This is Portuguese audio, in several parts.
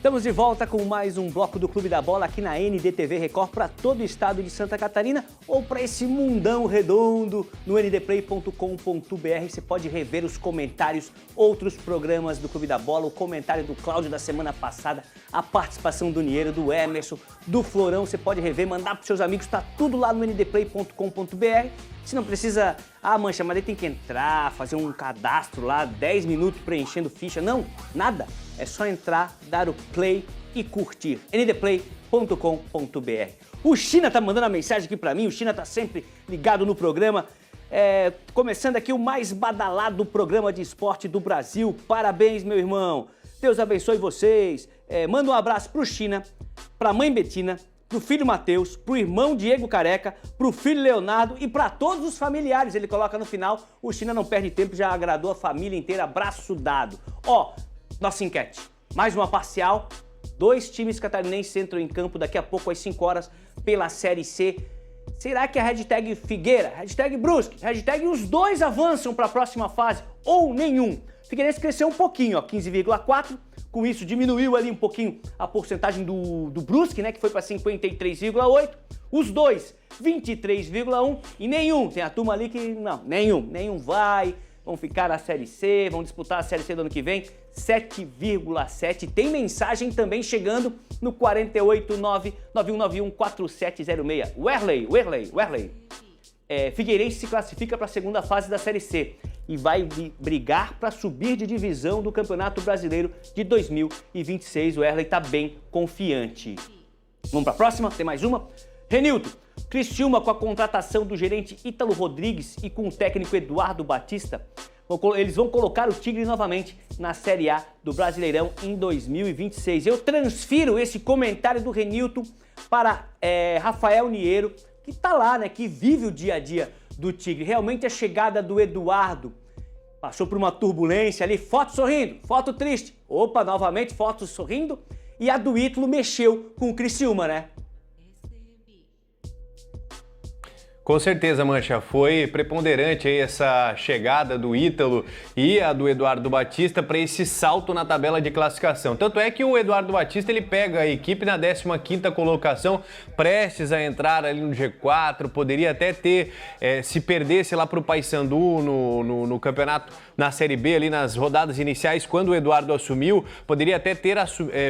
Estamos de volta com mais um bloco do Clube da Bola aqui na NDTV Record para todo o estado de Santa Catarina ou para esse mundão redondo no ndplay.com.br. Você pode rever os comentários, outros programas do Clube da Bola, o comentário do Cláudio da semana passada, a participação do Niero, do Emerson, do Florão. Você pode rever, mandar para os seus amigos, está tudo lá no ndplay.com.br. Se não precisa, Mancha, mas ele tem que entrar, fazer um cadastro lá, 10 minutos preenchendo ficha. Não, nada. É só entrar, dar o play e curtir. ndplay.com.br. O China tá mandando uma mensagem aqui pra mim, o China tá sempre ligado no programa. Começando aqui o mais badalado programa de esporte do Brasil. Parabéns, meu irmão. Deus abençoe vocês. Manda um abraço pro China, pra mãe Betina, pro filho Matheus, pro irmão Diego Careca, pro filho Leonardo e para todos os familiares. Ele coloca no final, o China não perde tempo, já agradou a família inteira, abraço dado. Nossa enquete, mais uma parcial, 2 times catarinenses entram em campo daqui a pouco às 5 horas pela Série C. Será que a hashtag Figueira, hashtag Brusque, hashtag os dois avançam para a próxima fase ou nenhum? Figueirense cresceu um pouquinho, 15,4%. Com isso, diminuiu ali um pouquinho a porcentagem do Brusque, né, que foi para 53,8%. Os dois, 23,1%. E nenhum, tem a turma ali que não, nenhum vai, vão ficar na Série C, vão disputar a Série C do ano que vem, 7,7%. Tem mensagem também chegando no 489-9191-4706. Werley. Figueirense se classifica para a segunda fase da Série C e vai brigar para subir de divisão do Campeonato Brasileiro de 2026. O Werley está bem confiante. Vamos para a próxima? Tem mais uma? Renilton, Criciúma com a contratação do gerente Ítalo Rodrigues e com o técnico Eduardo Batista, eles vão colocar o Tigre novamente na Série A do Brasileirão em 2026. Eu transfiro esse comentário do Renilton para Rafael Niero, que tá lá, né, que vive o dia a dia do Tigre. Realmente a chegada do Eduardo passou por uma turbulência ali, foto sorrindo, foto triste, novamente foto sorrindo, e a do Ítalo mexeu com o Criciúma, né? Com certeza, Mancha, foi preponderante aí essa chegada do Ítalo e a do Eduardo Batista para esse salto na tabela de classificação. Tanto é que o Eduardo Batista ele pega a equipe na 15ª colocação, prestes a entrar ali no G4, poderia até ter, se perdesse lá para o Paysandu no campeonato, na Série B, ali nas rodadas iniciais, quando o Eduardo assumiu, poderia até ter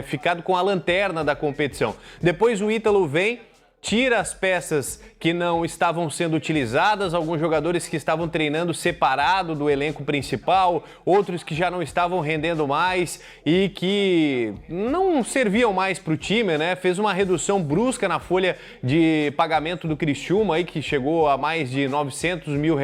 ficado com a lanterna da competição. Depois o Ítalo vem, tira as peças que não estavam sendo utilizadas, alguns jogadores que estavam treinando separado do elenco principal, outros que já não estavam rendendo mais e que não serviam mais para o time, né? Fez uma redução brusca na folha de pagamento do Criciúma, aí, que chegou a mais de R$900 mil,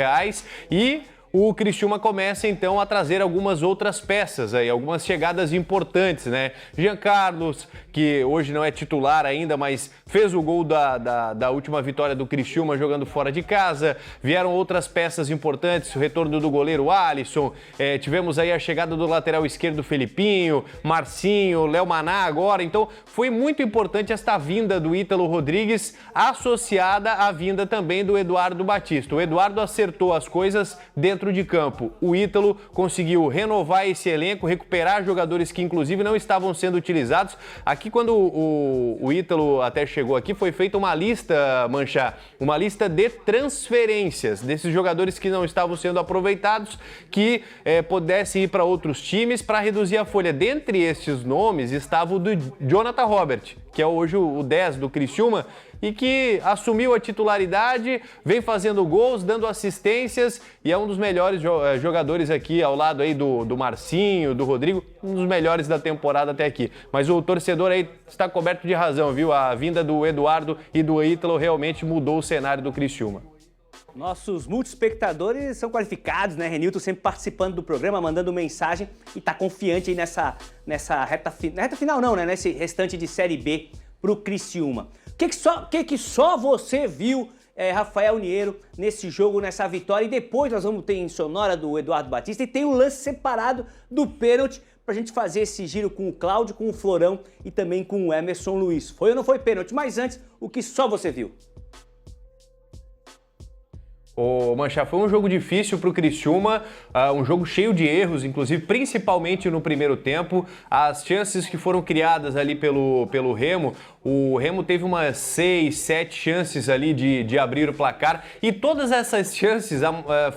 e o Criciúma começa então a trazer algumas outras peças aí, algumas chegadas importantes, né? Jean Carlos, que hoje não é titular ainda, mas fez o gol da última vitória do Criciúma jogando fora de casa. Vieram outras peças importantes, o retorno do goleiro Alisson, tivemos aí a chegada do lateral esquerdo Felipinho, Marcinho, Léo Maná agora. Então foi muito importante esta vinda do Ítalo Rodrigues, associada à vinda também do Eduardo Batista. O Eduardo acertou as coisas dentro de campo. O Ítalo conseguiu renovar esse elenco, recuperar jogadores que inclusive não estavam sendo utilizados. Aqui, quando o Ítalo até chegou aqui, foi feita uma lista, Mancha, uma lista de transferências desses jogadores que não estavam sendo aproveitados, que pudessem ir para outros times para reduzir a folha. Dentre estes nomes estava o do Jonathan Robert, que é hoje o 10 do Criciúma, e que assumiu a titularidade, vem fazendo gols, dando assistências e é um dos melhores jogadores aqui ao lado aí do Marcinho, do Rodrigo, um dos melhores da temporada até aqui. Mas o torcedor aí está coberto de razão, viu? A vinda do Eduardo e do Ítalo realmente mudou o cenário do Criciúma. Nossos multiespectadores são qualificados, né? Renilton sempre participando do programa, mandando mensagem e tá confiante aí nessa reta final não, né? Nesse restante de Série B pro Criciúma. O que só você viu, Rafael Niero, nesse jogo, nessa vitória? E depois nós vamos ter em sonora do Eduardo Batista e tem o lance separado do pênalti pra gente fazer esse giro com o Cláudio, com o Florão e também com o Emerson Luiz. Foi ou não foi pênalti? Mas antes, o que só você viu? Ô, Mancha, foi um jogo difícil para o Criciúma, um jogo cheio de erros, inclusive principalmente no primeiro tempo. As chances que foram criadas ali pelo Remo, o Remo teve umas 6, 7 chances ali de abrir o placar e todas essas chances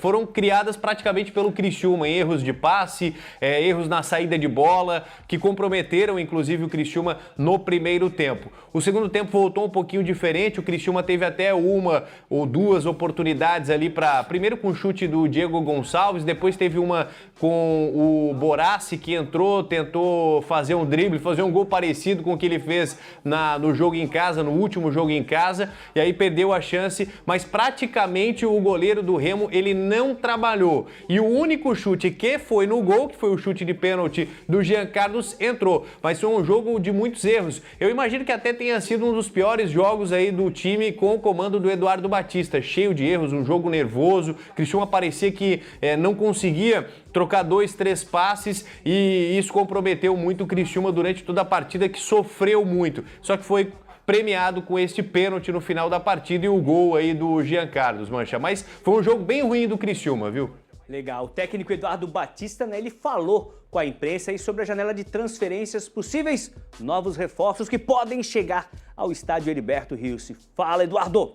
foram criadas praticamente pelo Criciúma, erros de passe, erros na saída de bola, que comprometeram inclusive o Criciúma no primeiro tempo. O segundo tempo voltou um pouquinho diferente, o Criciúma teve até uma ou duas oportunidades ali primeiro com o chute do Diego Gonçalves, depois teve uma com o Borassi que entrou, tentou fazer um drible, fazer um gol parecido com o que ele fez no jogo em casa, no último jogo em casa, e aí perdeu a chance, mas praticamente o goleiro do Remo, ele não trabalhou. E o único chute que foi no gol, que foi o chute de pênalti do Jean Carlos, entrou. Mas foi um jogo de muitos erros. Eu imagino que até tenha sido um dos piores jogos aí do time com o comando do Eduardo Batista, cheio de erros, um jogo nervoso. Criciúma parecia que não conseguia trocar 2, 3 passes e isso comprometeu muito o Criciúma durante toda a partida, que sofreu muito. Só que foi premiado com este pênalti no final da partida e o gol aí do Jean Carlos, Mancha. Mas foi um jogo bem ruim do Criciúma, viu? Legal. O técnico Eduardo Batista, né, ele falou com a imprensa aí sobre a janela de transferências, possíveis novos reforços que podem chegar ao estádio Heriberto Rios. Fala, Eduardo!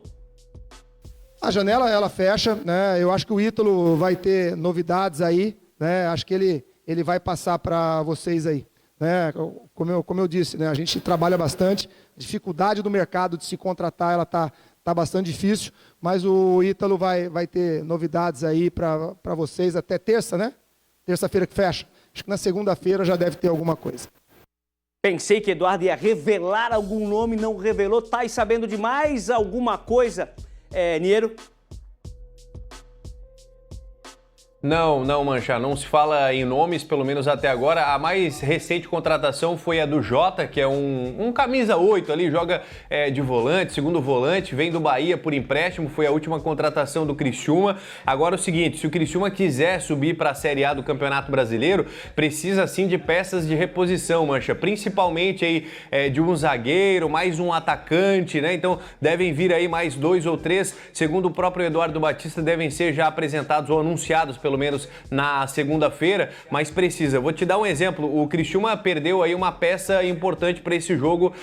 A janela, ela fecha, né? Eu acho que o Ítalo vai ter novidades aí, né? Acho que ele vai passar para vocês aí, né? Como eu disse, né? A gente trabalha bastante, a dificuldade do mercado de se contratar, ela tá bastante difícil, mas o Ítalo vai ter novidades aí para vocês até terça, né? Terça-feira que fecha. Acho que na segunda-feira já deve ter alguma coisa. Pensei que Eduardo ia revelar algum nome, não revelou. Tá aí sabendo de mais alguma coisa, Niero? Não, Mancha, não se fala em nomes, pelo menos até agora. A mais recente contratação foi a do Jota, que é um camisa 8 ali, joga de volante, segundo volante, vem do Bahia por empréstimo, foi a última contratação do Criciúma. Agora é o seguinte, se o Criciúma quiser subir para a Série A do Campeonato Brasileiro, precisa sim de peças de reposição, Mancha, principalmente aí de um zagueiro, mais um atacante, né? Então devem vir aí mais 2 ou 3, segundo o próprio Eduardo Batista, devem ser já apresentados ou anunciados pelo menos na segunda-feira, mas precisa. Vou te dar um exemplo, o Criciúma perdeu aí uma peça importante para esse jogo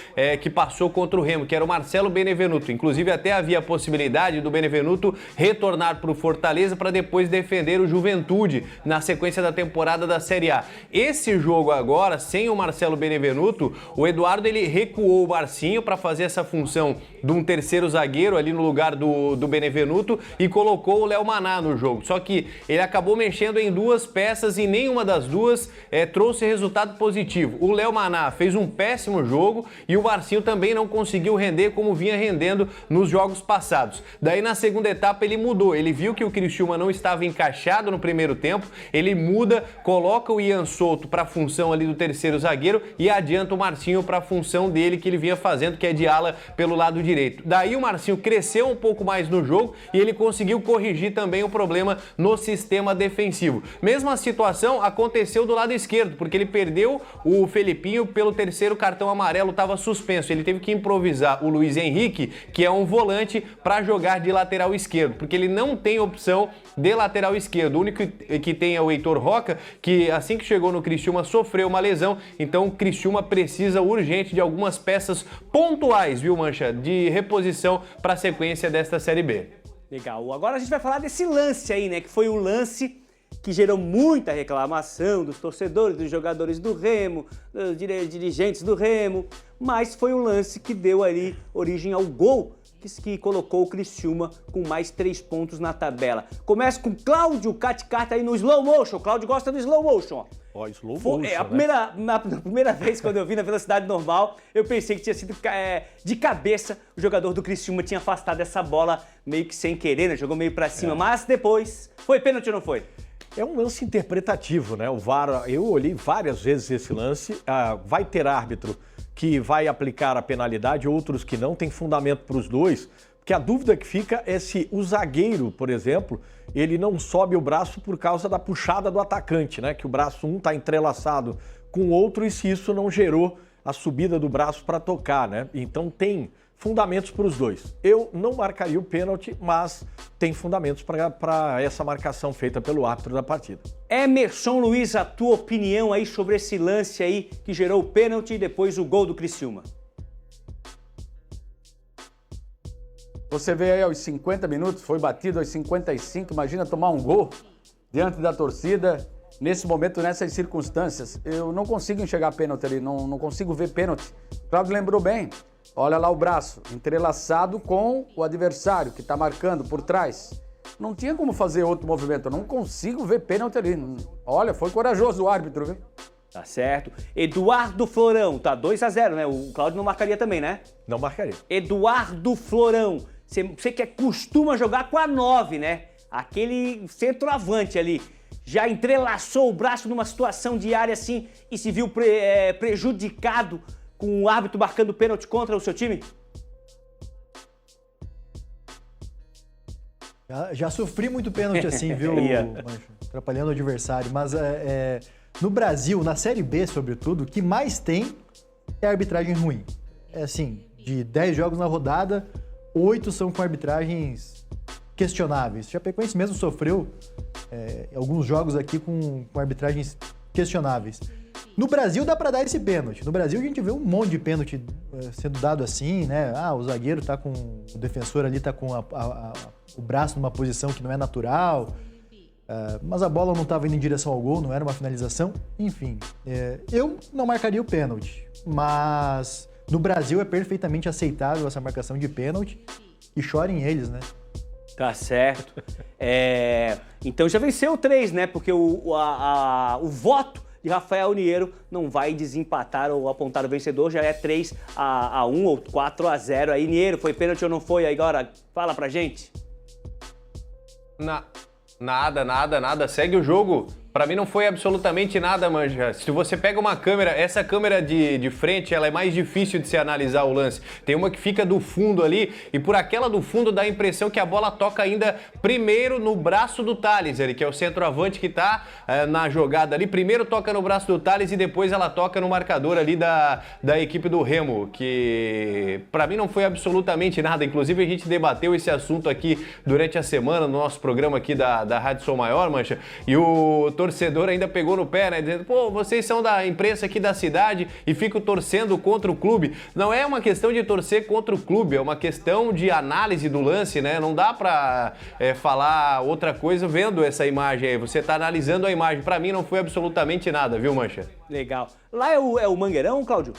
que passou contra o Remo, que era o Marcelo Benevenuto. Inclusive até havia a possibilidade do Benevenuto retornar para o Fortaleza para depois defender o Juventude na sequência da temporada da Série A. Esse jogo agora, sem o Marcelo Benevenuto, o Eduardo ele recuou o Marcinho para fazer essa função de um terceiro zagueiro ali no lugar do Benevenuto e colocou o Léo Maná no jogo. Só que ele acabou mexendo em 2 peças e nenhuma das duas trouxe resultado positivo. O Léo Maná fez um péssimo jogo e o Marcinho também não conseguiu render como vinha rendendo nos jogos passados. Daí na segunda etapa ele mudou, ele viu que o Criciúma não estava encaixado no primeiro tempo, ele muda, coloca o Ian Souto para a função ali do terceiro zagueiro e adianta o Marcinho para a função dele que ele vinha fazendo, que é de ala pelo lado direito. Daí o Marcinho cresceu um pouco mais no jogo e ele conseguiu corrigir também o problema no sistema defensivo. Mesma situação aconteceu do lado esquerdo, porque ele perdeu o Felipinho pelo terceiro cartão amarelo, estava suspenso. Ele teve que improvisar o Luiz Henrique, que é um volante, para jogar de lateral esquerdo, porque ele não tem opção de lateral esquerdo. O único que tem é o Heitor Roca, que assim que chegou no Criciúma sofreu uma lesão, então o Criciúma precisa urgente de algumas peças pontuais, viu, Mancha, de reposição para a sequência desta Série B. Legal. Agora a gente vai falar desse lance aí, né? Que foi o lance que gerou muita reclamação dos torcedores, dos jogadores do Remo, dos dirigentes do Remo, mas foi o lance que deu ali origem ao gol que colocou o Criciúma com mais 3 pontos na tabela. Começa com Cláudio Caticata aí no slow motion. O Cláudio gosta do slow motion, ó. Slow motion, na primeira vez quando eu vi na velocidade normal, eu pensei que tinha sido de cabeça, o jogador do Criciúma tinha afastado essa bola meio que sem querer, né? Jogou meio pra cima, mas depois, foi pênalti ou não foi? É um lance interpretativo, né? O VAR, eu olhei várias vezes esse lance, vai ter árbitro que vai aplicar a penalidade, outros que não, tem fundamento para os dois, porque a dúvida que fica é se o zagueiro, por exemplo, ele não sobe o braço por causa da puxada do atacante, né? Que o braço um está entrelaçado com o outro e se isso não gerou a subida do braço para tocar, né? Então tem fundamentos para os dois. Eu não marcaria o pênalti, mas tem fundamentos para essa marcação feita pelo árbitro da partida. Emerson Luiz, a tua opinião aí sobre esse lance aí que gerou o pênalti e depois o gol do Criciúma? Você vê aí aos 50 minutos, foi batido aos 55, imagina tomar um gol diante da torcida, nesse momento, nessas circunstâncias. Eu não consigo enxergar pênalti ali, não consigo ver pênalti. O Cláudio lembrou bem, olha lá o braço, entrelaçado com o adversário que está marcando por trás. Não tinha como fazer outro movimento, eu não consigo ver pênalti ali. Olha, foi corajoso o árbitro, viu? Tá certo. Eduardo Florão, tá 2-0, né? O Cláudio não marcaria também, né? Não marcaria. Eduardo Florão, você que costuma jogar com a 9, né? Aquele centroavante ali. Já entrelaçou o braço numa situação de área assim e se viu prejudicado com o árbitro marcando pênalti contra o seu time? Já sofri muito pênalti assim, viu, Mancho? Atrapalhando o adversário. Mas no Brasil, na Série B, sobretudo, o que mais tem é arbitragem ruim. É assim, de 10 jogos na rodada, 8 são com arbitragens questionáveis. Chapecoense mesmo sofreu alguns jogos aqui com arbitragens questionáveis. No Brasil dá pra dar esse pênalti. No Brasil a gente vê um monte de pênalti sendo dado assim, né? O zagueiro tá com... O defensor ali tá com o braço numa posição que não é natural. Mas a bola não estava indo em direção ao gol, não era uma finalização. Enfim, eu não marcaria o pênalti. Mas no Brasil é perfeitamente aceitável essa marcação de pênalti. E chorem eles, né? Tá certo. Então já venceu 3, né? Porque o voto de Rafael Niero não vai desempatar ou apontar o vencedor, já é 3-1 ou 4-0 aí. Niero, foi pênalti ou não foi? Aí agora, fala pra gente. Nada. Segue o jogo. Pra mim não foi absolutamente nada, Manja. Se você pega uma câmera, essa câmera de frente, ela é mais difícil de se analisar o lance. Tem uma que fica do fundo ali e por aquela do fundo dá a impressão que a bola toca ainda primeiro no braço do Thales, que é o centroavante que tá na jogada ali. Primeiro toca no braço do Thales e depois ela toca no marcador ali da equipe do Remo, que pra mim não foi absolutamente nada. Inclusive a gente debateu esse assunto aqui durante a semana no nosso programa aqui da Rádio Som Maior, Mancha, e o torcedor ainda pegou no pé, né? Dizendo, vocês são da imprensa aqui da cidade e ficam torcendo contra o clube. Não é uma questão de torcer contra o clube, é uma questão de análise do lance, né? Não dá pra falar outra coisa vendo essa imagem aí. Você tá analisando a imagem. Pra mim não foi absolutamente nada, viu, Mancha? Legal. Lá é o Mangueirão, Cláudio?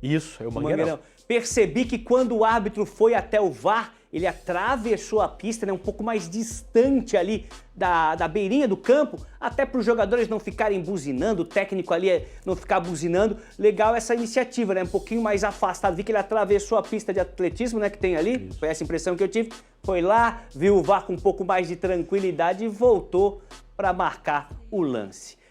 Isso, é o Mangueirão. Percebi que quando o árbitro foi até o VAR, ele atravessou a pista, né, um pouco mais distante ali da beirinha do campo, até para os jogadores não ficarem buzinando, o técnico ali não ficar buzinando. Legal essa iniciativa, né? Um pouquinho mais afastado. Vi que ele atravessou a pista de atletismo, né, que tem ali. Isso. Foi essa impressão que eu tive. Foi lá, viu o VAR com um pouco mais de tranquilidade e voltou para marcar o lance.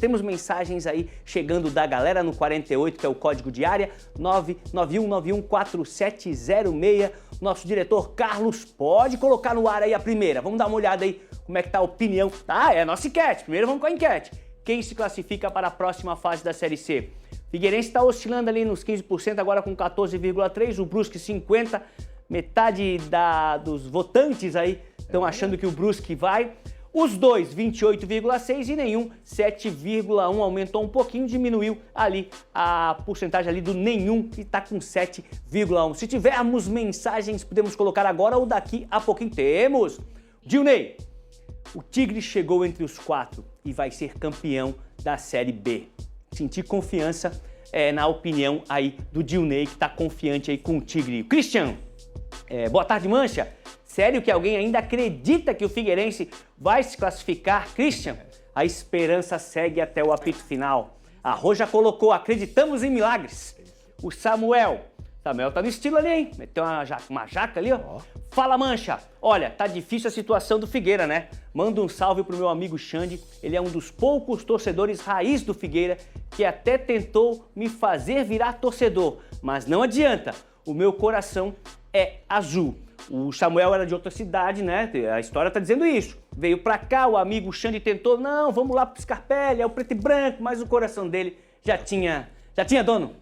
Temos mensagens aí chegando da galera no 48, que é o código de área, 991914706. Nosso diretor Carlos pode colocar no ar aí a primeira. Vamos dar uma olhada aí como é que tá a opinião. É a nossa enquete. Primeiro vamos com a enquete. Quem se classifica para a próxima fase da Série C? Figueirense está oscilando ali nos 15%, agora com 14,3%. O Brusque 50%. Metade dos votantes aí estão achando que o Brusque vai. Os dois, 28,6% e nenhum, 7,1%, aumentou um pouquinho, diminuiu ali a porcentagem ali do nenhum, que está com 7,1%. Se tivermos mensagens, podemos colocar agora ou daqui a pouquinho. Temos! Dilney, o Tigre chegou entre os 4 e vai ser campeão da Série B. Senti confiança na opinião aí do Dilney, que está confiante aí com o Tigre. Christian, boa tarde, Mancha. Sério que alguém ainda acredita que o Figueirense vai se classificar? Christian, a esperança segue até o apito final. A Rô já colocou, acreditamos em milagres. O Samuel tá no estilo ali, hein? Meteu uma jaca ali, ó. Fala, Mancha. Olha, tá difícil a situação do Figueira, né? Manda um salve pro meu amigo Xande. Ele é um dos poucos torcedores raiz do Figueira que até tentou me fazer virar torcedor. Mas não adianta, o meu coração é azul. O Samuel era de outra cidade, né? A história tá dizendo isso. Veio pra cá, o amigo Xande tentou, não, vamos lá pro Scarpelli, é o preto e branco, mas o coração dele já tinha dono.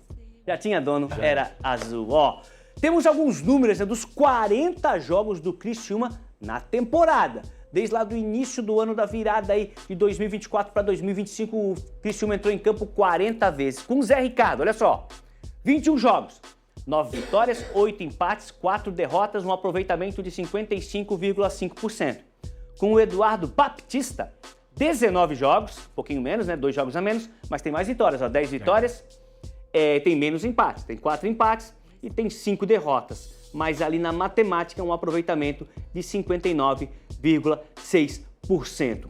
Já tinha dono, era azul. Ó, temos alguns números, né, dos 40 jogos do Criciúma na temporada. Desde lá do início do ano da virada aí de 2024 para 2025, o Criciúma entrou em campo 40 vezes. Com o Zé Ricardo, olha só, 21 jogos, 9 vitórias, 8 empates, 4 derrotas, um aproveitamento de 55,5%. Com o Eduardo Baptista, 19 jogos, um pouquinho menos, né? 2 jogos a menos, mas tem mais vitórias, ó, 10 vitórias, tem menos empates, tem 4 empates e tem 5 derrotas. Mas ali na matemática um aproveitamento de 59,6%.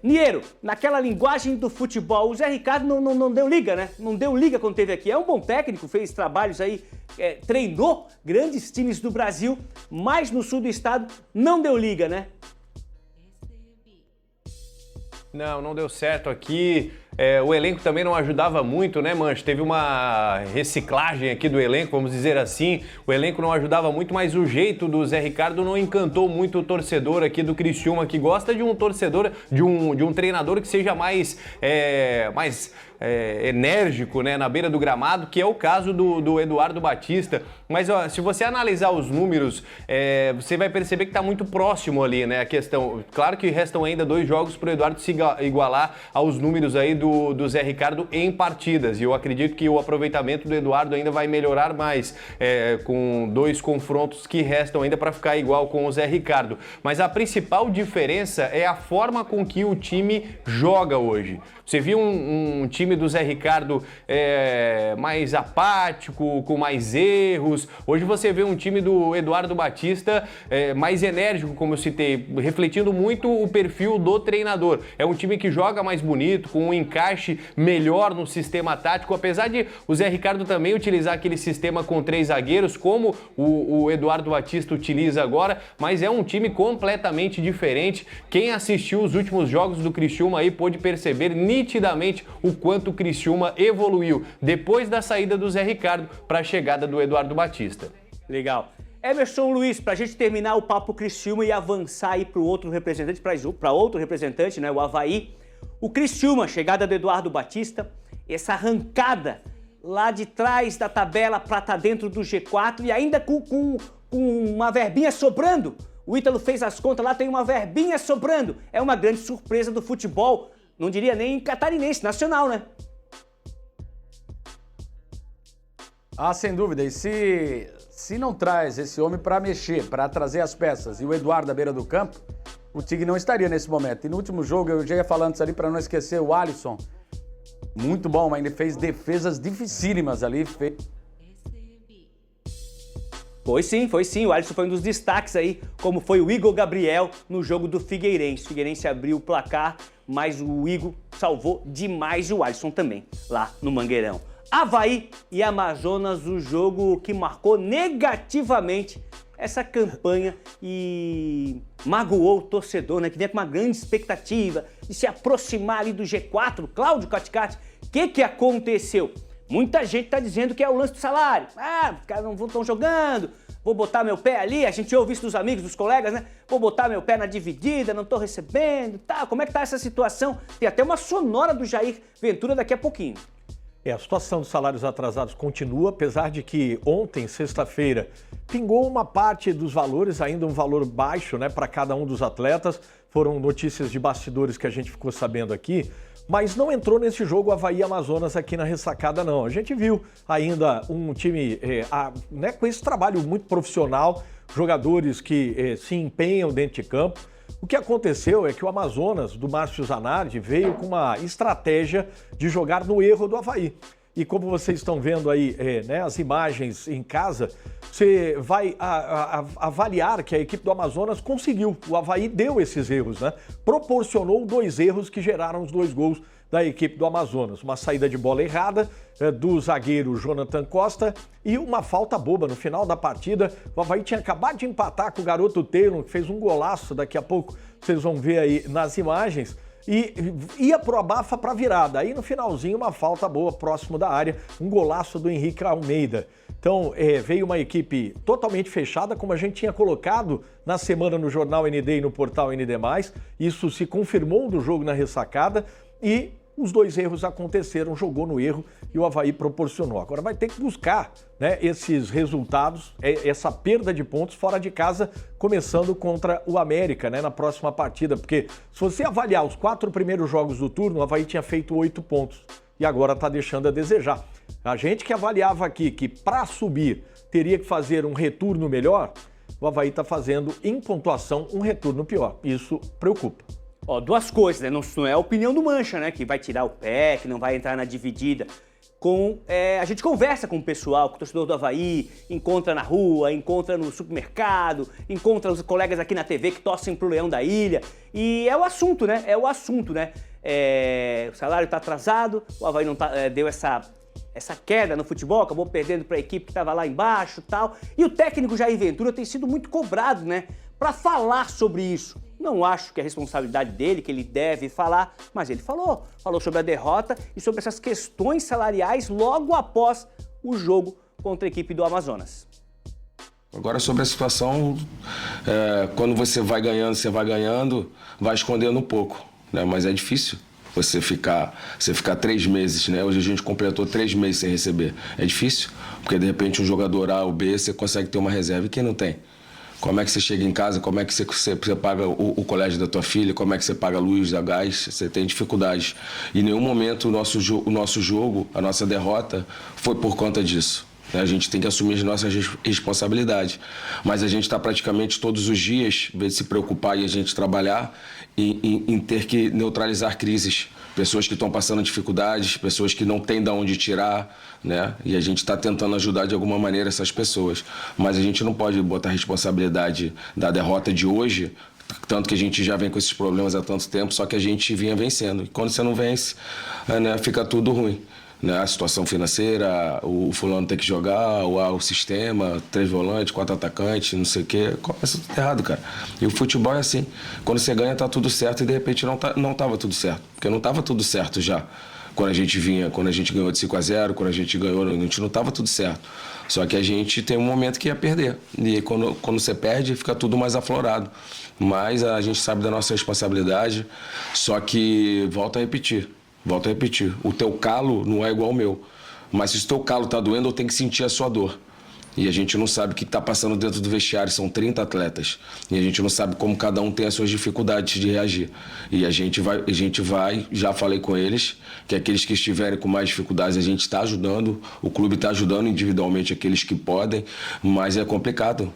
Niero, naquela linguagem do futebol, o Zé Ricardo não deu liga, né? Não deu liga quando teve aqui. É um bom técnico, fez trabalhos aí, treinou grandes times do Brasil, mas no sul do estado não deu liga, né? Não deu certo aqui. O elenco também não ajudava muito, né, Mancha? Teve uma reciclagem aqui do elenco, vamos dizer assim. O elenco não ajudava muito, mas o jeito do Zé Ricardo não encantou muito o torcedor aqui do Criciúma, que gosta de um torcedor, de um treinador que seja mais enérgico, né, na beira do gramado, que é o caso do Eduardo Baptista. Mas ó, se você analisar os números, você vai perceber que está muito próximo ali, né, a questão. Claro que restam ainda 2 jogos para o Eduardo se igualar aos números aí do Zé Ricardo em partidas, e eu acredito que o aproveitamento do Eduardo ainda vai melhorar mais, com 2 confrontos que restam ainda para ficar igual com o Zé Ricardo. Mas a principal diferença é a forma com que o time joga hoje. Você viu um time do Zé Ricardo mais apático, com mais erros. Hoje você vê um time do Eduardo Baptista mais enérgico, como eu citei, refletindo muito o perfil do treinador. É um time que joga mais bonito, com um encaixe melhor no sistema tático, apesar de o Zé Ricardo também utilizar aquele sistema com 3 zagueiros, como o Eduardo Baptista utiliza agora, mas é um time completamente diferente. Quem assistiu os últimos jogos do Criciúma aí pôde perceber nitidamente o quanto o Criciúma evoluiu depois da saída do Zé Ricardo para a chegada do Eduardo Baptista. Legal. Emerson Luiz, para a gente terminar o papo Criciúma e avançar aí para o outro representante, para outro representante, né, o Avaí. O Criciúma, chegada do Eduardo Baptista, essa arrancada lá de trás da tabela para estar dentro do G4 e ainda com uma verbinha sobrando. O Ítalo fez as contas lá, tem uma verbinha sobrando. É uma grande surpresa do futebol, não diria nem catarinense, nacional, né? Ah, sem dúvida. E se não traz esse homem para mexer, para trazer as peças, e o Eduardo à beira do campo, o Tigre não estaria nesse momento. E no último jogo, eu já ia falando isso ali para não esquecer, o Alisson, muito bom, mas ele fez defesas dificílimas ali. Foi sim. O Alisson foi um dos destaques aí, como foi o Igor Gabriel no jogo do Figueirense. O Figueirense abriu o placar, mas o Igor salvou demais, e o Alisson também, lá no Mangueirão. Avaí e Amazonas, o jogo que marcou negativamente essa campanha e magoou o torcedor, né, que vinha com uma grande expectativa de se aproximar ali do G4. Cláudio Caticati, o que aconteceu? Muita gente está dizendo que é o lance do salário. Os caras não estão jogando, vou botar meu pé ali, a gente ouve isso dos amigos, dos colegas, né? Vou botar meu pé na dividida, não estou recebendo, tá? Como é que tá essa situação? Tem até uma sonora do Jair Ventura daqui a pouquinho. A situação dos salários atrasados continua, apesar de que ontem, sexta-feira, pingou uma parte dos valores, ainda um valor baixo, né, para cada um dos atletas. Foram notícias de bastidores que a gente ficou sabendo aqui, mas não entrou nesse jogo Avaí Amazonas aqui na ressacada, não. A gente viu ainda um time né, com esse trabalho muito profissional, jogadores que se empenham dentro de campo. O que aconteceu é que o Amazonas, do Márcio Zanardi, veio com uma estratégia de jogar no erro do Avaí. E como vocês estão vendo aí, né, as imagens em casa, você vai avaliar que a equipe do Amazonas conseguiu. O Avaí deu esses erros, né? Proporcionou 2 erros que geraram os 2 gols da equipe do Amazonas. Uma saída de bola errada do zagueiro Jonathan Costa e uma falta boba no final da partida. O Avaí tinha acabado de empatar com o garoto Taylor, que fez um golaço, daqui a pouco vocês vão ver aí nas imagens, e ia pro abafa para virada. Aí no finalzinho uma falta boa próximo da área, um golaço do Henrique Almeida. Então veio uma equipe totalmente fechada, como a gente tinha colocado na semana no Jornal ND e no portal ND+. Isso se confirmou do jogo na ressacada e os 2 erros aconteceram, jogou no erro e o Avaí proporcionou. Agora vai ter que buscar, né, esses resultados, essa perda de pontos fora de casa, começando contra o América, né, na próxima partida, porque se você avaliar os 4 primeiros jogos do turno, o Avaí tinha feito 8 pontos e agora está deixando a desejar. A gente que avaliava aqui que para subir teria que fazer um retorno melhor, o Avaí está fazendo em pontuação um retorno pior. Isso preocupa. Ó, 2 coisas, né? Não é a opinião do Mancha, né? Que vai tirar o pé, que não vai entrar na dividida. A gente conversa com o pessoal, com o torcedor do Avaí, encontra na rua, encontra no supermercado, encontra os colegas aqui na TV que torcem pro Leão da Ilha. E é o assunto, né? O salário tá atrasado, o Avaí não deu essa queda no futebol, acabou perdendo para a equipe que estava lá embaixo e tal. E o técnico Jair Ventura tem sido muito cobrado, né? Para falar sobre isso. Não acho que é responsabilidade dele, que ele deve falar, mas ele falou sobre a derrota e sobre essas questões salariais logo após o jogo contra a equipe do Amazonas. Agora sobre a situação, quando você vai ganhando, vai escondendo um pouco, né? Mas é difícil você ficar 3 meses, né? Hoje a gente completou 3 meses sem receber. É difícil, porque de repente um jogador A ou B, você consegue ter uma reserva e quem não tem? Como é que você chega em casa, como é que você paga o colégio da tua filha, como é que você paga a luz, a gás, você tem dificuldades. E em nenhum momento o nosso jogo, a nossa derrota, foi por conta disso. A gente tem que assumir as nossas responsabilidades. Mas a gente está praticamente todos os dias, em vez de se preocupar e a gente trabalhar, em ter que neutralizar crises. Pessoas que estão passando dificuldades, pessoas que não têm de onde tirar, né? E a gente está tentando ajudar de alguma maneira essas pessoas. Mas a gente não pode botar a responsabilidade da derrota de hoje, tanto que a gente já vem com esses problemas há tanto tempo, só que a gente vinha vencendo. E quando você não vence, né, fica tudo ruim. Né? A situação financeira, o fulano tem que jogar, o sistema, 3 volantes, 4 atacantes, não sei o quê, começa tudo errado, cara. E o futebol é assim, quando você ganha tá tudo certo e de repente não tava tudo certo, porque não tava tudo certo já. Quando a gente ganhou de 5-0, quando a gente ganhou, a gente não tava tudo certo. Só que a gente tem um momento que ia perder. E aí, quando você perde, fica tudo mais aflorado. Mas a gente sabe da nossa responsabilidade, só que volto a repetir, o teu calo não é igual ao meu. Mas se o teu calo tá doendo, eu tenho que sentir a sua dor. E a gente não sabe o que está passando dentro do vestiário, são 30 atletas. E a gente não sabe como cada um tem as suas dificuldades de reagir. E a gente vai, já falei com eles, que aqueles que estiverem com mais dificuldades a gente está ajudando, o clube está ajudando individualmente aqueles que podem, mas é complicado.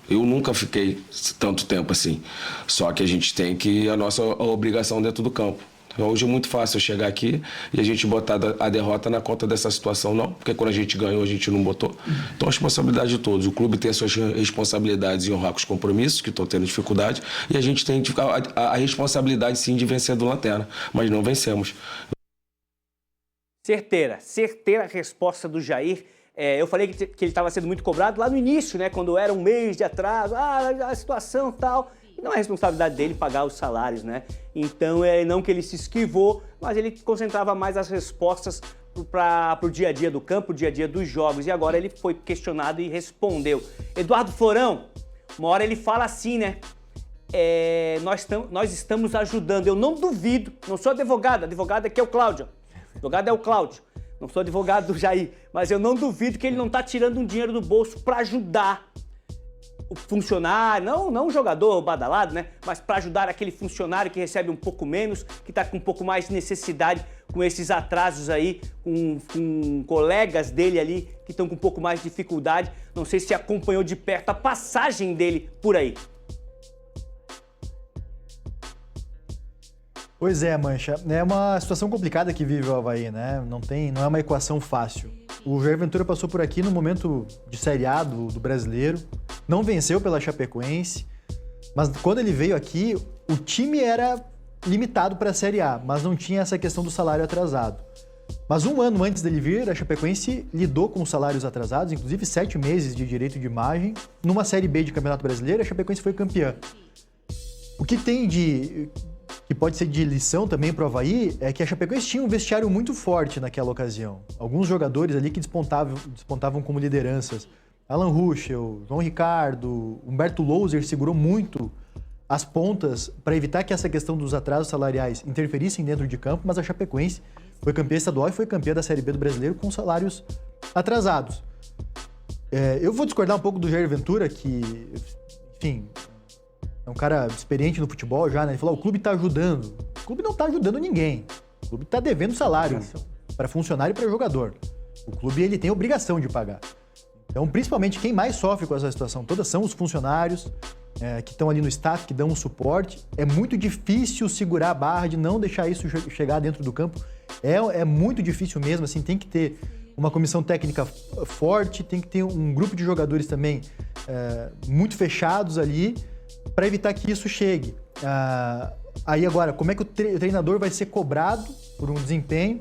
Eu nunca fiquei tanto tempo assim. Só que a gente tem a nossa obrigação dentro do campo. Hoje é muito fácil eu chegar aqui e a gente botar a derrota na conta dessa situação, não. Porque quando a gente ganhou, a gente não botou. Então, a responsabilidade de todos. O clube tem as suas responsabilidades em honrar com os compromissos, que estão tendo dificuldade, e a gente tem a responsabilidade, sim, de vencer do Lanterna. Mas não vencemos. Certeira a resposta do Jair. Eu falei que ele estava sendo muito cobrado lá no início, né? Quando era um mês de atraso, a situação tal. E não é responsabilidade dele pagar os salários, né? Então, não que ele se esquivou, mas ele concentrava mais as respostas para o dia a dia do campo, o dia a dia dos jogos. E agora ele foi questionado e respondeu. Eduardo Florão, uma hora ele fala assim, né? Nós estamos ajudando. Eu não duvido, não sou advogado aqui é o Cláudio. Advogado é o Cláudio. Não sou advogado do Jair, mas eu não duvido que ele não está tirando um dinheiro do bolso para ajudar o funcionário, não o jogador badalado, né? Mas para ajudar aquele funcionário que recebe um pouco menos, que está com um pouco mais de necessidade com esses atrasos aí, com colegas dele ali que estão com um pouco mais de dificuldade. Não sei se acompanhou de perto a passagem dele por aí. Pois é, Mancha. É uma situação complicada que vive o Avaí, né? Não é uma equação fácil. O Jair Ventura passou por aqui no momento de Série A do brasileiro, não venceu pela Chapecoense, mas quando ele veio aqui, o time era limitado para a Série A, mas não tinha essa questão do salário atrasado. Mas um ano antes dele vir, a Chapecoense lidou com os salários atrasados, inclusive 7 meses de direito de imagem. Numa Série B de Campeonato Brasileiro, a Chapecoense foi campeã. O que tem que pode ser de lição também para o Avaí, é que a Chapecoense tinha um vestiário muito forte naquela ocasião. Alguns jogadores ali que despontavam como lideranças. Alan Ruschel, João Ricardo, Humberto Louser segurou muito as pontas para evitar que essa questão dos atrasos salariais interferissem dentro de campo, mas a Chapecoense foi campeã estadual e foi campeã da Série B do Brasileiro com salários atrasados. Eu vou discordar um pouco do Jair Ventura, que, enfim, é um cara experiente no futebol já, né? Ele falou, o clube está ajudando. O clube não está ajudando ninguém. O clube está devendo salário para funcionário e para jogador. O clube ele tem obrigação de pagar. Então, principalmente, quem mais sofre com essa situação toda são os funcionários que estão ali no staff, que dão um suporte. É muito difícil segurar a barra de não deixar isso chegar dentro do campo. É muito difícil mesmo, assim, tem que ter uma comissão técnica forte, tem que ter um grupo de jogadores também muito fechados ali para evitar que isso chegue. Aí agora, como é que o treinador vai ser cobrado por um desempenho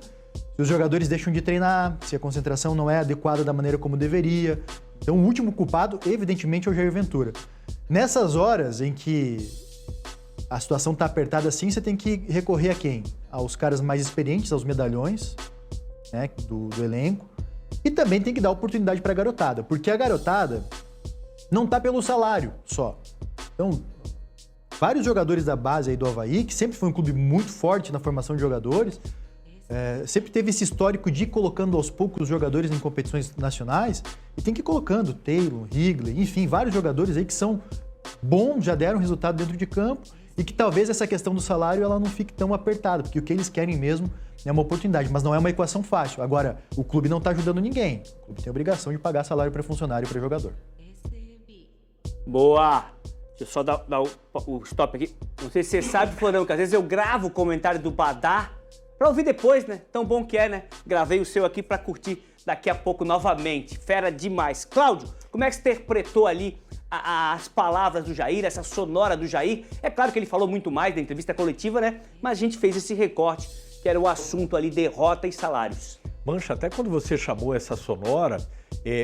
se os jogadores deixam de treinar, se a concentração não é adequada da maneira como deveria? Então, o último culpado, evidentemente, é o Jair Ventura. Nessas horas em que a situação está apertada assim, você tem que recorrer a quem? Aos caras mais experientes, aos medalhões, né, do elenco. E também tem que dar oportunidade para a garotada, porque a garotada não tá pelo salário só. Então, vários jogadores da base aí do Avaí, que sempre foi um clube muito forte na formação de jogadores, sempre teve esse histórico de ir colocando aos poucos os jogadores em competições nacionais, e tem que ir colocando Taylor, Higley, enfim, vários jogadores aí que são bons, já deram resultado dentro de campo, e que talvez essa questão do salário ela não fique tão apertada, porque o que eles querem mesmo é uma oportunidade, mas não é uma equação fácil. Agora, o clube não está ajudando ninguém. O clube tem a obrigação de pagar salário para funcionário e para jogador. Boa! Deixa eu só dar o stop aqui. Não sei se você sabe, Florão, que às vezes eu gravo o comentário do Badá pra ouvir depois, né? Tão bom que é, né? Gravei o seu aqui pra curtir daqui a pouco novamente. Fera demais. Cláudio, como é que você interpretou ali as palavras do Jair, essa sonora do Jair? É claro que ele falou muito mais na entrevista coletiva, né? Mas a gente fez esse recorte, que era o assunto ali, derrota e salários. Mancha, até quando você chamou essa sonora,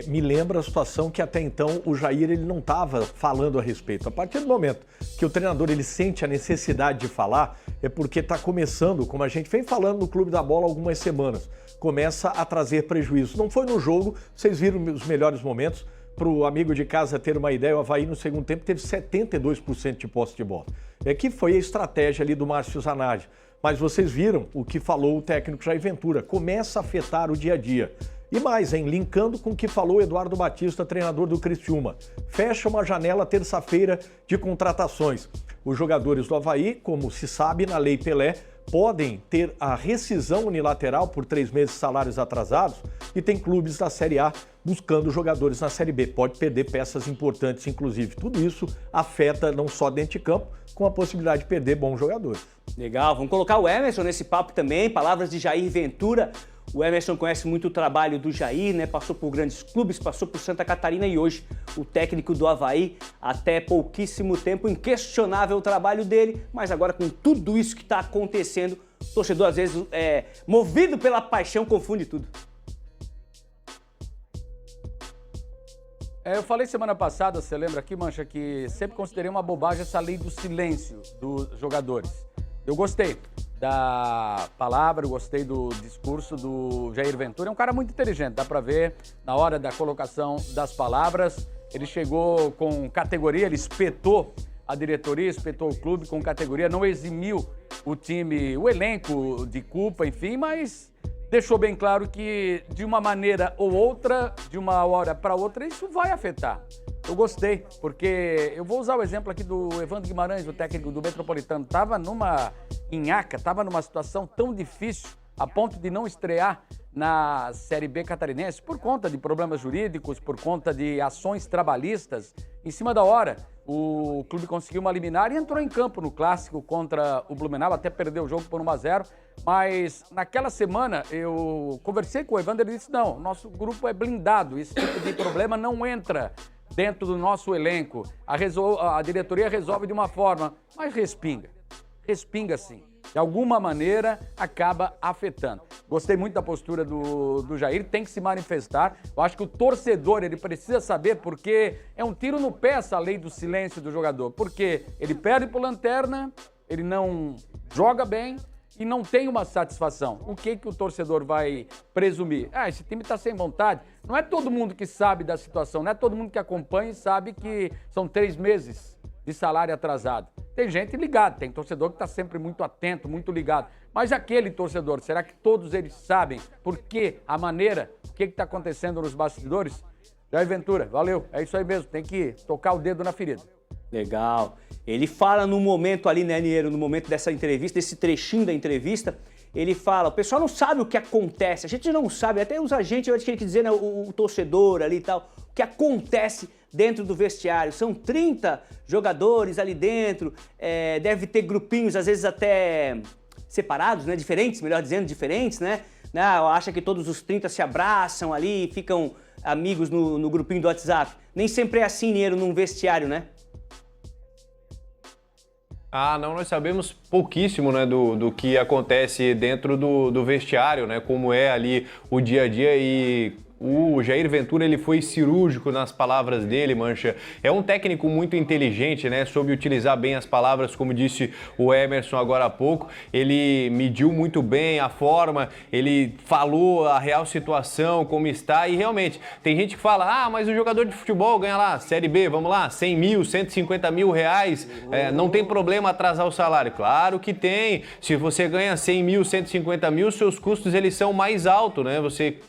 me lembra a situação que até então o Jair ele não estava falando a respeito. A partir do momento que o treinador ele sente a necessidade de falar, é porque está começando, como a gente vem falando no Clube da Bola há algumas semanas, começa a trazer prejuízo. Não foi no jogo, vocês viram os melhores momentos. Para o amigo de casa ter uma ideia, o Avaí no segundo tempo teve 72% de posse de bola. Que foi a estratégia ali do Márcio Zanardi. Mas vocês viram o que falou o técnico Jair Ventura. Começa a afetar o dia a dia. E mais, linkando com o que falou o Eduardo Batista, treinador do Criciúma. Fecha uma janela terça-feira de contratações. Os jogadores do Avaí, como se sabe na Lei Pelé, podem ter a rescisão unilateral por 3 meses de salários atrasados, e tem clubes da Série A buscando jogadores na Série B. Pode perder peças importantes, inclusive. Tudo isso afeta não só dentro de campo, com a possibilidade de perder bons jogadores. Legal, vamos colocar o Emerson nesse papo também, palavras de Jair Ventura. O Emerson conhece muito o trabalho do Jair, né? Passou por grandes clubes, passou por Santa Catarina e hoje o técnico do Avaí, até pouquíssimo tempo, inquestionável o trabalho dele, mas agora com tudo isso que está acontecendo, o torcedor às vezes movido pela paixão confunde tudo. Eu falei semana passada, você lembra aqui, Mancha, que sempre considerei uma bobagem essa lei do silêncio dos jogadores. Eu gostei da palavra, eu gostei do discurso do Jair Ventura. É um cara muito inteligente, dá pra ver na hora da colocação das palavras. Ele chegou com categoria, ele espetou a diretoria, espetou o clube com categoria, não eximiu o time, o elenco de culpa, enfim, mas deixou bem claro que de uma maneira ou outra, de uma hora para outra, isso vai afetar. Eu gostei, porque eu vou usar o exemplo aqui do Evandro Guimarães, o técnico do Metropolitano. Estava numa nhaca, estava numa situação tão difícil, a ponto de não estrear na Série B catarinense, por conta de problemas jurídicos, por conta de ações trabalhistas. Em cima da hora, o clube conseguiu uma liminar e entrou em campo no clássico contra o Blumenau, até perdeu o jogo por 1-0. Mas naquela semana eu conversei com o Evandro e ele disse, não, nosso grupo é blindado, esse tipo de problema não entra dentro do nosso elenco. A diretoria resolve de uma forma, mas respinga sim. De alguma maneira, acaba afetando. Gostei muito da postura do Jair, tem que se manifestar. Eu acho que o torcedor, ele precisa saber, porque é um tiro no pé essa lei do silêncio do jogador. Porque ele perde por lanterna, ele não joga bem e não tem uma satisfação. O que o torcedor vai presumir? Esse time está sem vontade. Não é todo mundo que sabe da situação, não é todo mundo que acompanha e sabe que são 3 meses de salário atrasado? Tem gente ligada, tem torcedor que está sempre muito atento, muito ligado. Mas aquele torcedor, será que todos eles sabem por que, a maneira, o que está acontecendo nos bastidores? Jair Ventura, valeu, é isso aí mesmo, tem que tocar o dedo na ferida. Legal. Ele fala no momento ali, né, Niero, no momento dessa entrevista, desse trechinho da entrevista, ele fala, o pessoal não sabe o que acontece, a gente não sabe, até os agentes, eu acho que ele quer dizer, né, o torcedor ali e tal, o que acontece dentro do vestiário. São 30 jogadores ali dentro, deve ter grupinhos, às vezes até separados, né, diferentes, melhor dizendo, diferentes, né? Acha que todos os 30 se abraçam ali, ficam amigos no grupinho do WhatsApp. Nem sempre é assim, Niero, num vestiário, né? Ah, não, nós sabemos pouquíssimo, né, do que acontece dentro do vestiário, né, como é ali o dia a dia. E o Jair Ventura, ele foi cirúrgico nas palavras dele, Mancha. É um técnico muito inteligente, né? Soube utilizar bem as palavras, como disse o Emerson agora há pouco. Ele mediu muito bem a forma, ele falou a real situação, como está. E realmente, tem gente que fala, mas o jogador de futebol ganha lá, Série B, vamos lá, 100 mil, 150 mil reais, não tem problema atrasar o salário. Claro que tem. Se você ganha 100 mil, 150 mil, seus custos, eles são mais altos, né? Você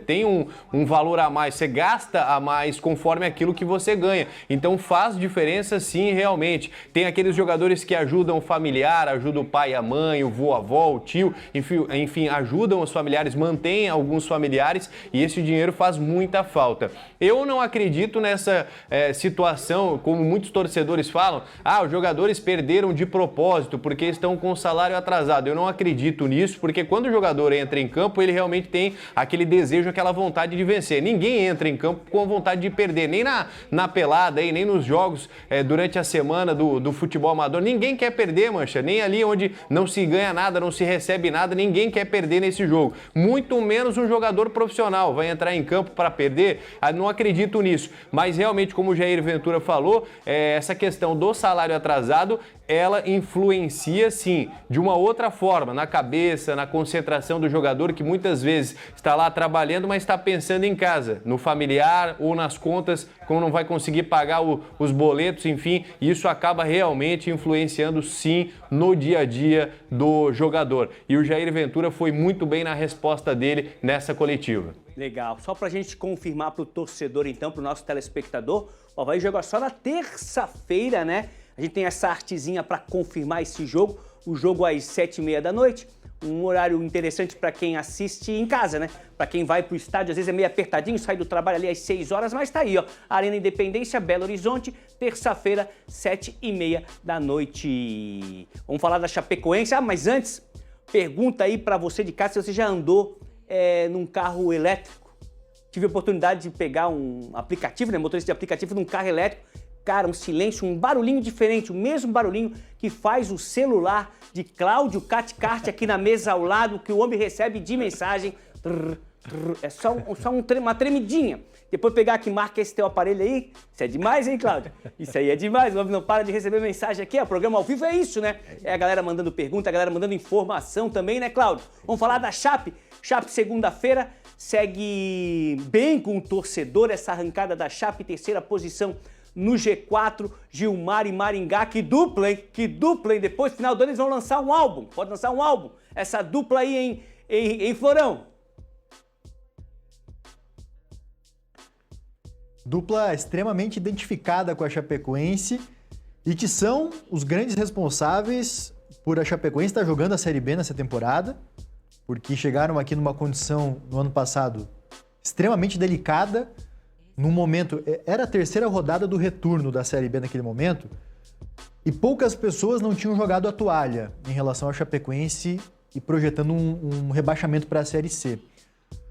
tem um valor a mais, você gasta a mais conforme aquilo que você ganha. Então faz diferença sim, realmente. Tem aqueles jogadores que ajudam o familiar, ajudam o pai, a mãe, o vô, a avó, o tio, enfim, ajudam os familiares, mantêm alguns familiares e esse dinheiro faz muita falta. Eu não acredito nessa situação, como muitos torcedores falam, os jogadores perderam de propósito porque estão com o salário atrasado. Eu não acredito nisso, porque quando o jogador entra em campo, ele realmente tem aquele desejo, aquela vontade de vencer. Ninguém entra em campo com a vontade de perder, nem na pelada, nem nos jogos durante a semana do futebol amador. Ninguém quer perder, Mancha, nem ali onde não se ganha nada, não se recebe nada, ninguém quer perder nesse jogo. Muito menos um jogador profissional vai entrar em campo para perder. Não acredito nisso. Mas realmente, como o Jair Ventura falou, essa questão do salário atrasado, ela influencia sim, de uma outra forma, na cabeça, na concentração do jogador, que muitas vezes está lá trabalhando, mas está pensando em casa, no familiar ou nas contas, como não vai conseguir pagar os boletos, enfim, isso acaba realmente influenciando sim no dia a dia do jogador. E o Jair Ventura foi muito bem na resposta dele nessa coletiva. Legal. Só pra gente confirmar pro torcedor, então, pro nosso telespectador, o Avaí joga só na terça-feira, né? A gente tem essa artezinha para confirmar esse jogo, o jogo às 7h30 da noite, um horário interessante para quem assiste em casa, né? Para quem vai pro estádio, às vezes é meio apertadinho, sai do trabalho ali às 6 horas, mas tá aí, ó, Arena Independência, Belo Horizonte, terça-feira, 7h30 da noite. Vamos falar da Chapecoense, mas antes, pergunta aí para você de casa se você já andou num carro elétrico. Tive a oportunidade de pegar um aplicativo, né, motorista de aplicativo num carro elétrico. Cara, um silêncio, um barulhinho diferente, o mesmo barulhinho que faz o celular de Cláudio Caticarte aqui na mesa ao lado, que o homem recebe de mensagem. É só uma tremidinha. Depois pegar aqui, marca esse teu aparelho aí. Isso é demais, hein, Cláudio? Isso aí é demais. O homem não para de receber mensagem aqui. O programa ao vivo é isso, né? É a galera mandando pergunta, a galera mandando informação também, né, Cláudio? Vamos falar da Chape. Chape, segunda-feira, segue bem com o torcedor. Essa arrancada da Chape, terceira posição no G4, Gilmar e Maringá, que dupla, hein? Que dupla, hein? Depois, no final do ano, eles vão lançar um álbum. Pode lançar um álbum. Essa dupla aí em Florão. Dupla extremamente identificada com a Chapecoense e que são os grandes responsáveis por a Chapecoense estar jogando a Série B nessa temporada, porque chegaram aqui numa condição, no ano passado, extremamente delicada. Num momento, era a terceira rodada do retorno da Série B naquele momento, e poucas pessoas não tinham jogado a toalha em relação ao Chapecoense e projetando um rebaixamento para a Série C.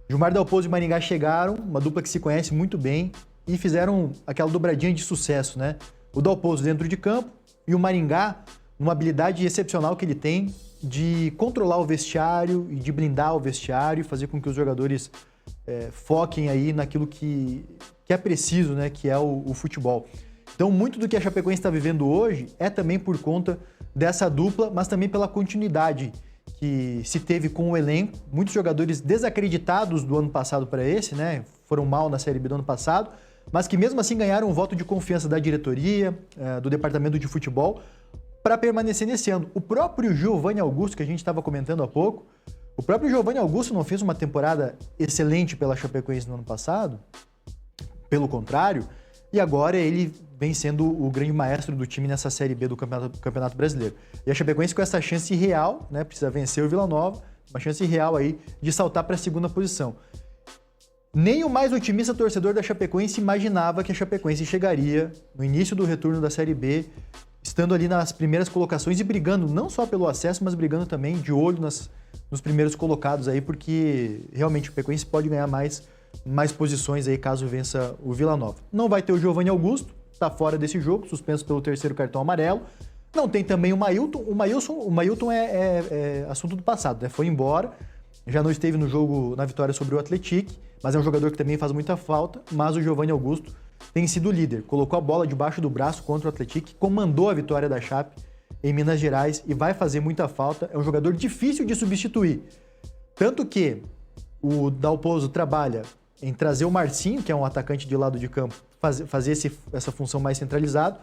Gilmar Dalpozo e Maringá chegaram, uma dupla que se conhece muito bem, e fizeram aquela dobradinha de sucesso, né? O Dalpozo dentro de campo e o Maringá, uma habilidade excepcional que ele tem de controlar o vestiário e de blindar o vestiário e fazer com que os jogadores foquem aí naquilo que é preciso, né? Que é o futebol. Então, muito do que a Chapecoense está vivendo hoje é também por conta dessa dupla, mas também pela continuidade que se teve com o elenco. Muitos jogadores desacreditados do ano passado para esse, né? Foram mal na Série B do ano passado, mas que mesmo assim ganharam um voto de confiança da diretoria, do departamento de futebol, para permanecer nesse ano. O próprio Giovanni Augusto, que a gente estava comentando há pouco, o próprio Giovanni Augusto não fez uma temporada excelente pela Chapecoense no ano passado, pelo contrário, e agora ele vem sendo o grande maestro do time nessa Série B do Campeonato Brasileiro. E a Chapecoense com essa chance real, né, precisa vencer o Vila Nova, uma chance real aí de saltar para a segunda posição. Nem o mais otimista torcedor da Chapecoense imaginava que a Chapecoense chegaria no início do retorno da Série B, estando ali nas primeiras colocações e brigando não só pelo acesso, mas brigando também de olho nos primeiros colocados aí, porque realmente o Chapecoense pode ganhar mais posições aí caso vença o Vila Nova. Não vai ter o Giovanni Augusto, está fora desse jogo, suspenso pelo 3º cartão amarelo. Não tem também o Mailton. O Mailton é assunto do passado, né? Foi embora, já não esteve no jogo na vitória sobre o Atlético, mas é um jogador que também faz muita falta. Mas o Giovanni Augusto tem sido líder, colocou a bola debaixo do braço contra o Atlético, comandou a vitória da Chape em Minas Gerais e vai fazer muita falta. É um jogador difícil de substituir. Tanto que o Dalpozo trabalha em trazer o Marcinho, que é um atacante de lado de campo, fazer essa função mais centralizada.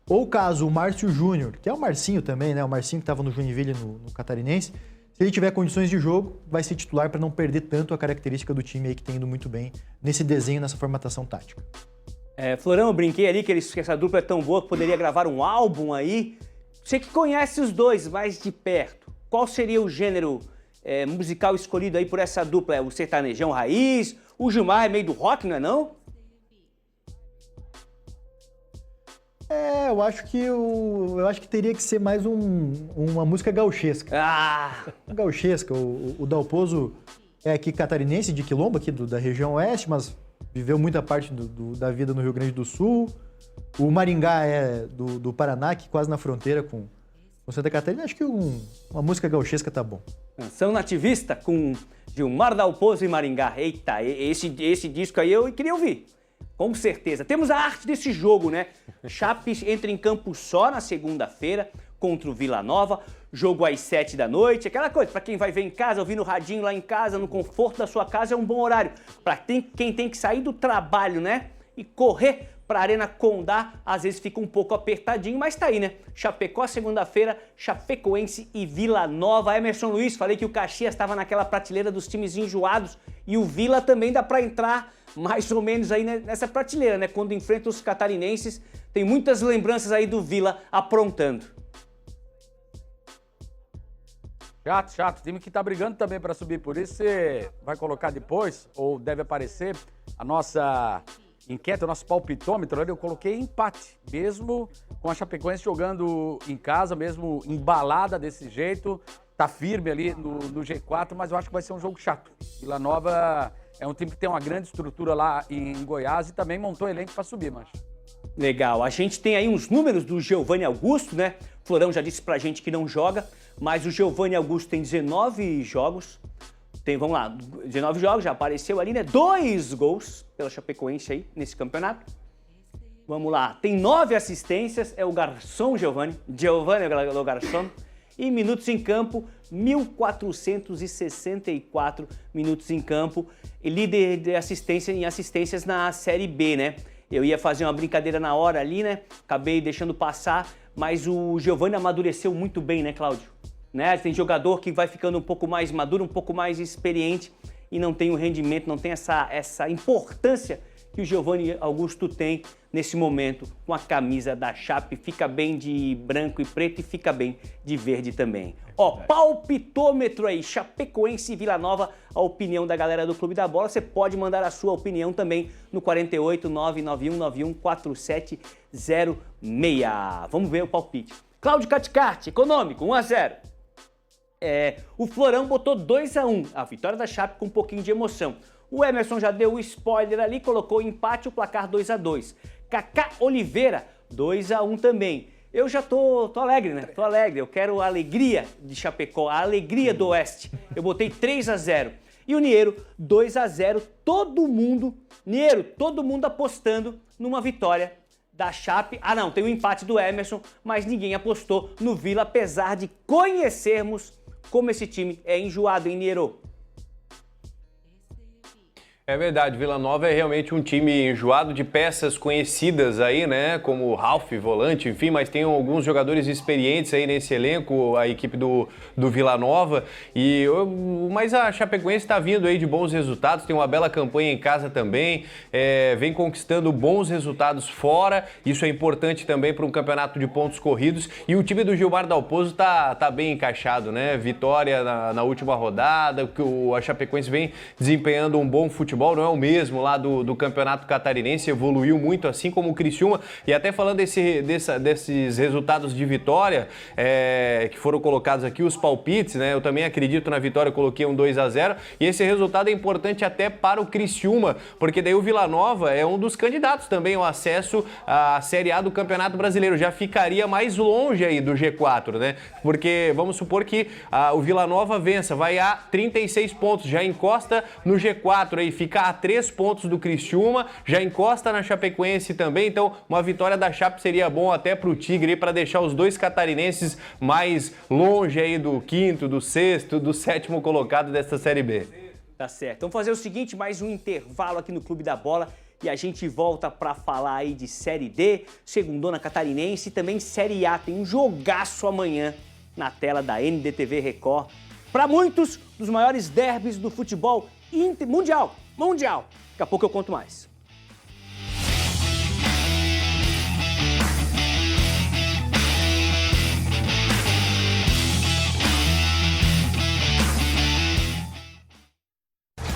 Ou caso o Márcio Júnior, que é o Marcinho também, né? O Marcinho que estava no Joinville, no Catarinense, se ele tiver condições de jogo, vai ser titular para não perder tanto a característica do time aí que tem indo muito bem nesse desenho, nessa formatação tática. Florão, eu brinquei ali que essa dupla é tão boa que poderia gravar um álbum aí. Você que conhece os dois mais de perto, qual seria o gênero musical escolhido aí por essa dupla? É o sertanejão raiz? O Gilmar é meio do rock, não é não? Eu acho que teria que ser mais uma música gauchesca. Gauchesca. O Dalpozo é aqui catarinense, de Quilombo, aqui da região oeste, mas viveu muita parte da vida no Rio Grande do Sul. O Maringá é do Paraná, aqui quase na fronteira com Santa Catarina. Acho que uma música gauchesca tá bom. Canção nativista com Gilmar Dalpozo e Maringá. Eita, esse disco aí eu queria ouvir. Com certeza. Temos a arte desse jogo, né? Chape entra em campo só na segunda-feira contra o Vila Nova. Jogo às 7 da noite. Aquela coisa, para quem vai ver em casa, ouvir no radinho lá em casa, no conforto da sua casa, é um bom horário. Para quem tem que sair do trabalho, né? E correr para a Arena Condá, às vezes fica um pouco apertadinho, mas tá aí, né? Chapecó, segunda-feira, Chapecoense e Vila Nova. Emerson Luiz, falei que o Caxias estava naquela prateleira dos times enjoados e o Vila também dá para entrar mais ou menos aí nessa prateleira, né? Quando enfrenta os catarinenses, tem muitas lembranças aí do Vila aprontando. Chato. O time que tá brigando também para subir, por isso você vai colocar depois, ou deve aparecer, a nossa enquete, o nosso palpitômetro, eu coloquei empate, mesmo com a Chapecoense jogando em casa, mesmo embalada desse jeito, tá firme ali no G4, mas eu acho que vai ser um jogo chato. Vila Nova é um time que tem uma grande estrutura lá em Goiás e também montou elenco para subir, Mancha. Legal, a gente tem aí uns números do Giovanni Augusto, né? Florão já disse pra gente que não joga, mas o Giovanni Augusto tem 19 jogos. Vamos lá, 19 jogos, já apareceu ali, né? 2 gols pela Chapecoense aí nesse campeonato. Vamos lá, tem 9 assistências, é o Garçom Giovanni é o Garçom. E minutos em campo, 1.464 minutos em campo. E líder de assistência em assistências na Série B, né? Eu ia fazer uma brincadeira na hora ali, né? Acabei deixando passar, mas o Giovanni amadureceu muito bem, né, Cláudio? Né? Tem jogador que vai ficando um pouco mais maduro, um pouco mais experiente e não tem o rendimento, não tem essa importância que o Giovanni Augusto tem nesse momento com a camisa da Chape. Fica bem de branco e preto e fica bem de verde também. Palpitômetro aí, Chapecoense e Vila Nova, a opinião da galera do Clube da Bola. Você pode mandar a sua opinião também no 48 991 91 4706. Vamos ver o palpite. Cláudio Caticarte, econômico, 1-0. O Florão botou 2-1, a vitória da Chape com um pouquinho de emoção. O Emerson já deu o spoiler ali, colocou o empate, o placar 2-2. Cacá Oliveira, 2-1 também. Eu já tô alegre, né? Tô alegre, eu quero a alegria de Chapecó, a alegria do Oeste. Eu botei 3-0. E o Niero, 2-0, todo mundo apostando numa vitória da Chape. Ah não, tem o empate do Emerson, mas ninguém apostou no Vila, apesar de conhecermos como esse time é enjoado em Niero. É verdade, Vila Nova é realmente um time enjoado de peças conhecidas aí, né? Como o Ralf, volante, enfim, mas tem alguns jogadores experientes aí nesse elenco, a equipe do Vila Nova. Mas a Chapecoense está vindo aí de bons resultados, tem uma bela campanha em casa também, vem conquistando bons resultados fora, isso é importante também para um campeonato de pontos corridos. E o time do Gilmar Dalpozo tá bem encaixado, né? Vitória na última rodada, a Chapecoense vem desempenhando um bom futebol, não é o mesmo lá do Campeonato Catarinense, evoluiu muito, assim como o Criciúma. E até falando desses resultados de vitória, que foram colocados aqui, os palpites, né? Eu também acredito na vitória, eu coloquei um 2-0, e esse resultado é importante até para o Criciúma, porque daí o Vila Nova é um dos candidatos também ao acesso à Série A do Campeonato Brasileiro, já ficaria mais longe aí do G4, né? Porque vamos supor que o Vila Nova vença, vai a 36 pontos, já encosta no G4 aí, fica a 3 pontos do Criciúma, já encosta na Chapecoense também, então uma vitória da Chape seria bom até para o Tigre, para deixar os dois catarinenses mais longe aí do quinto, do sexto, do sétimo colocado desta Série B. Tá certo. Vamos fazer o seguinte, mais um intervalo aqui no Clube da Bola e a gente volta para falar aí de Série D, Segundona Catarinense e também Série A. Tem um jogaço amanhã na tela da NDTV Record. Para muitos, dos maiores derbys do futebol mundial. Daqui a pouco eu conto mais.